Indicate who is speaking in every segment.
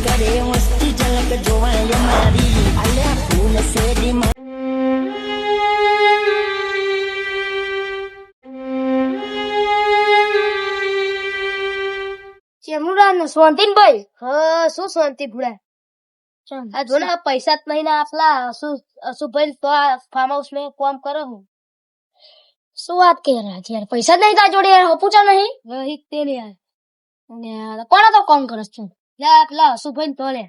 Speaker 1: કરે મસ્તી ઝલક જોવાય મારી અલ્યા ફૂલ શેરી
Speaker 2: ચેમુડા શાંતિ ને ભાઈ? હા, શું શાંતિ ભૂડા? આ જો ને પૈસા જ નહીં ને આપલા અશુભાઈ તો ફાર્મ હાઉસ में काम કરો હું. શું વાત કહે રહ્યા છે યાર? પૈસા જ નહીં તાર જોડે યાર? હપુચા નહીં વહી તે લે યાર. કોણ તો કામ કરસ તું? લા પેલા અશુભાઈ તો લે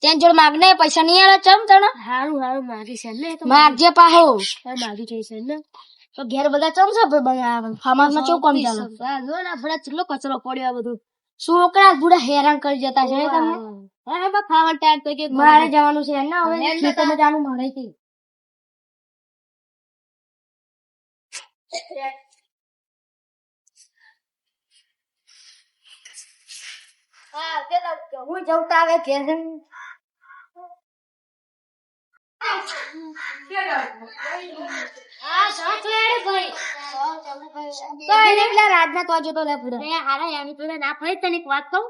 Speaker 2: ત્યાં જોડે માગને પૈસા નહીં આલે ચમ તને? હારું હારું માગી છે ને માગજે પાહો. માગી છે ને તો ઘેર બધા ચમ છે બનાવે ફાર્મ હાઉસ માં કેવું કામ ચાલે? જો ને આપણે કેટલો કચરો પડ્યો આ બધું. છોકરા બુડા હેરાન કરી જતા છે તમને. હા બા ખાવા ટાઈમ તો કે મારે જવાનું છે ને હવે ખેતરમાં જવાનું મારે છે. હા કે હું જવતા આવે ઘેર હા સાચ રે ભાઈ તો એને પેલા રાજના તો જતો લે પૂરા રે હારા યાની પેલા ના ફરી તને એક વાત કહું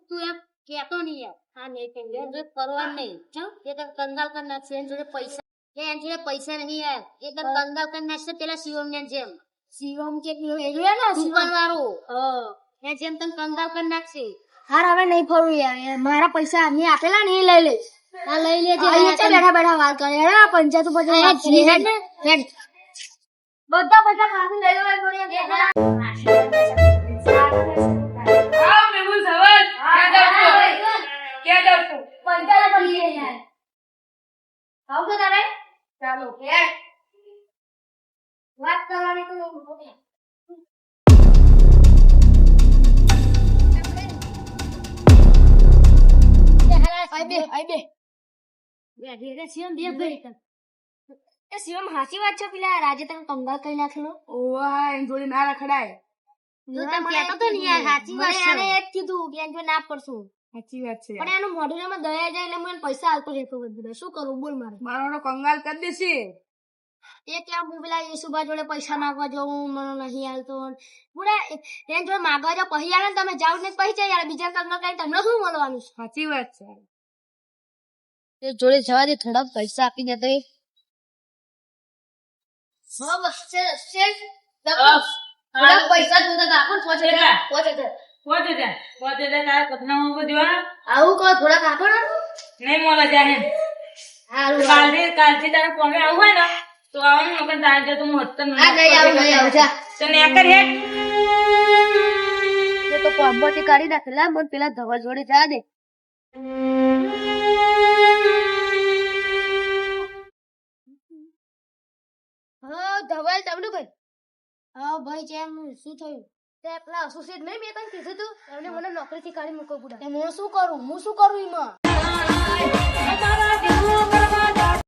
Speaker 2: તું એમ કેતો નહીં યાર હા નહીં કે જે પરવા નહીં જો એ તો કંગાલ કર નાખશે એન જોડે પૈસા કે એન જોડે પૈસા નહીં યાર એ તો કંગાલ કર નાખશે પેલા શિવમ ને જેમ શિવમ કે એ ને શિવમ વાળો એ જેમ તને કંગાલ કર નાખશે. હાર હવે નહીં ફરવું યાર મારા પૈસા અમે આપેલા ને એ લઈ લે આ લઈ લેજે બેઠા બેઠા વાત કરે પંચાયત બધા પૈસા ખાસી લઈ લો વાત કરવાની તો શિવમ હાચી વાત છે પેલા રાજે તને કંગાલ કરી નાખેલો. ઓવા એમ જોડે ના રખડાય. તો તને કહેતો તો ને યાર હાચી વાત છે. એને એક કીધું કે એન જો ના પડશું. હાચી વાત છે. પણ એનું મોઢુંમાં દયા જાય એટલે મને પૈસા આલતો રહેતો બધું. શું કરું બોલ મારે? મારો કંગાલ કરી દેશે. એ ક્યાં હું પેલા યેસુબા જોડે પૈસા માંગવા જવું મને નહીં આલતો. પૂરા એન જોડે માંગવા જાવ પછી આલે તમે જાવ ને પછી જાય યાર બીજા કંગાલ કરી તમને શું મળવાનું? સાચી વાત છે. એ જોડે જવા દે થોડા પૈસા આપી દે તો પૈસા જોતા આપો આવું કહો થોડાક આપો ને નહીં મળે જાય કાલથી તારે કોમે આવું હોય ને તો આવું પણ તારે જો તું હોત તો કોમ્બોથી કાઢી નાખેલા મને પેલા ધવા જોડે જવા દે. હા ધવલ તમને ભાઈ હા ભાઈ જેમ શું થયું તે પેલા એસોસિએટ નહીં મેં તને કીધું તું એમને મને નોકરીથી કાઢી મૂકો પૂરા હું શું કરું એમાં